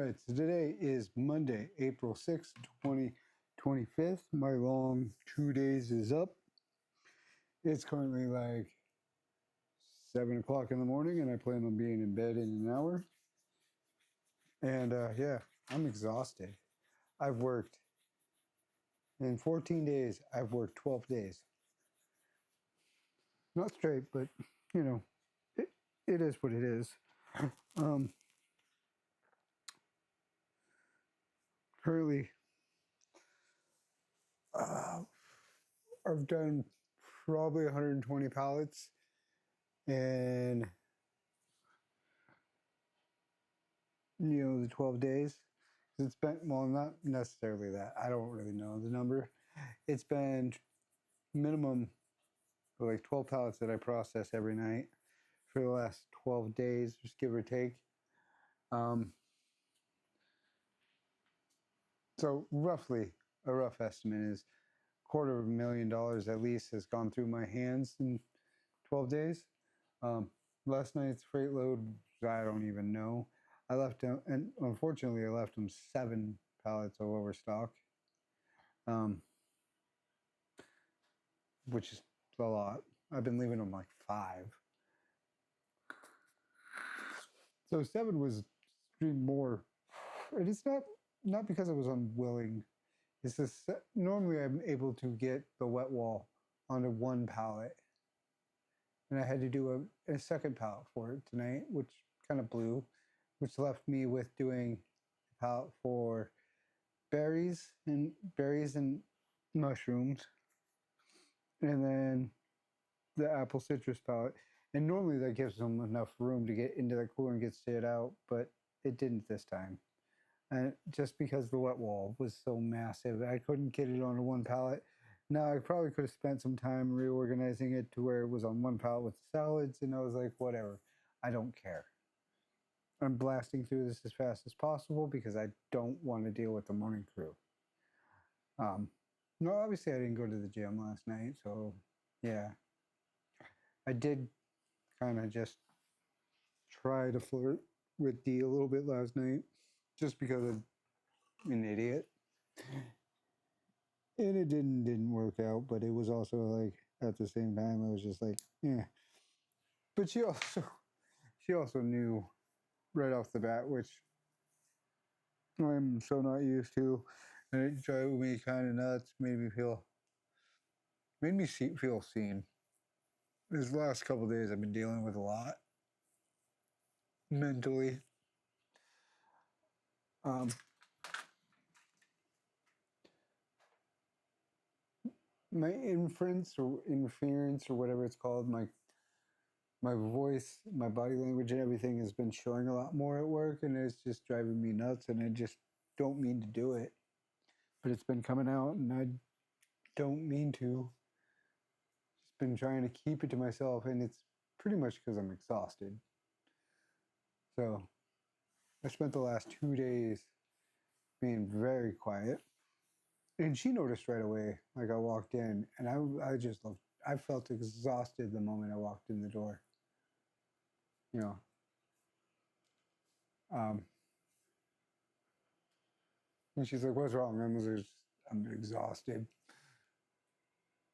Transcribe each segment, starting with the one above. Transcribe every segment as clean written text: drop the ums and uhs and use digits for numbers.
right, so today is Monday, April 6th, 2025. My long 2 days is up. It's currently like 7 o'clock in the morning, and I plan on being in bed in an hour. And yeah, I'm exhausted. I've worked in 14 days, I've worked 12 days. Not straight, but you know, it, it is what it is. Um, Currently, I've done probably 120 pallets, and the 12 days. It's been, well, not necessarily that. I don't really know the number. It's been minimum like 12 pallets that I process every night for the last 12 days, just give or take. Um, so roughly, a rough estimate is $250,000 at least has gone through my hands in 12 days. Last night's freight load, I don't even know. I left them, and unfortunately, I left them 7 pallets of overstock, which is a lot. I've been leaving them like 5. So 7 was more, and it's not because I was unwilling. It's just normally I'm able to get the wet wall onto 1 pallet, and I had to do a second pallet for it tonight, which kind of blew, which left me with doing a pallet for berries and mushrooms, and then the apple citrus palette. And normally that gives them enough room to get into the cooler and get it out, but it didn't this time. And just because the wet wall was so massive, I couldn't get it onto 1 pallet. Now, I probably could have spent some time reorganizing it to where it was on 1 pallet with the salads, and I was like, whatever, I don't care. I'm blasting through this as fast as possible because I don't want to deal with the morning crew. No, obviously I didn't go to the gym last night, so yeah. I did kind of just try to flirt with Dee a little bit last night, just because I'm an idiot. And it didn't work out, but it was also like at the same time I was just like, yeah. But she also knew right off the bat, which I'm so not used to, and it drove me kind of nuts. Made me feel seen. These last couple of days I've been dealing with a lot mentally. Um, my interference or whatever it's called, my voice, my body language, and everything has been showing a lot more at work, and it's just driving me nuts. And I just don't mean to do it, but it's been coming out, and I don't mean to. Just been trying to keep it to myself, and it's pretty much because I'm exhausted. So I spent the last 2 days being very quiet, and she noticed right away. Like I walked in, and I felt exhausted the moment I walked in the door. You know, um, and she's like, "What's wrong?" I'm exhausted.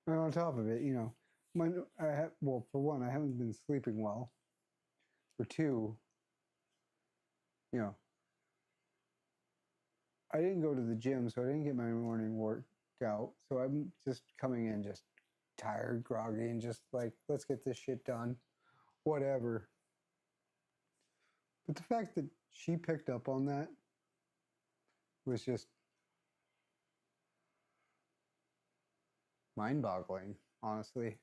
And on top of it, for one, I haven't been sleeping well. For two, you know, I didn't go to the gym, so I didn't get my morning workout. So I'm just coming in just tired, groggy, and just like, let's get this shit done. Whatever. But the fact that she picked up on that was just mind-boggling, honestly.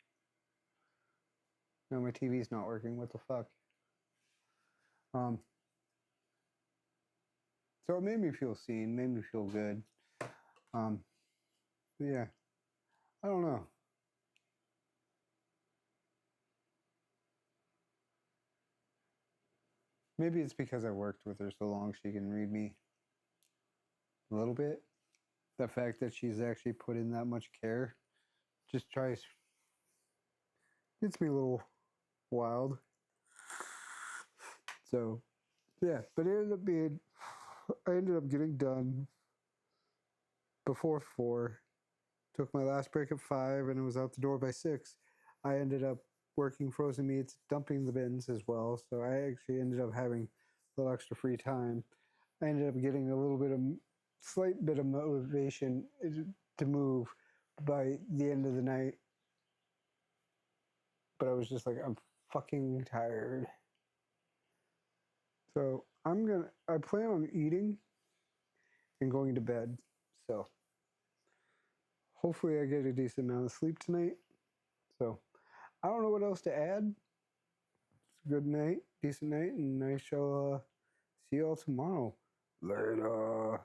No, my TV's not working. What the fuck? Um, so it made me feel seen, made me feel good. But yeah, I don't know. Maybe it's because I worked with her so long she can read me a little bit. The fact that she's actually put in that much care just gets me a little wild. So, yeah, but it ended up being I ended up getting done before 4. Took my last break at 5, and I was out the door by 6. I ended up working frozen meats, dumping the bins as well. So I actually ended up having a little extra free time. I ended up getting a little bit of slight bit of motivation to move by the end of the night, but I was just like, I'm fucking tired. So I plan on eating and going to bed. So hopefully I get a decent amount of sleep tonight. So I don't know what else to add. It's a good night, decent night, and I shall see you all tomorrow. Later.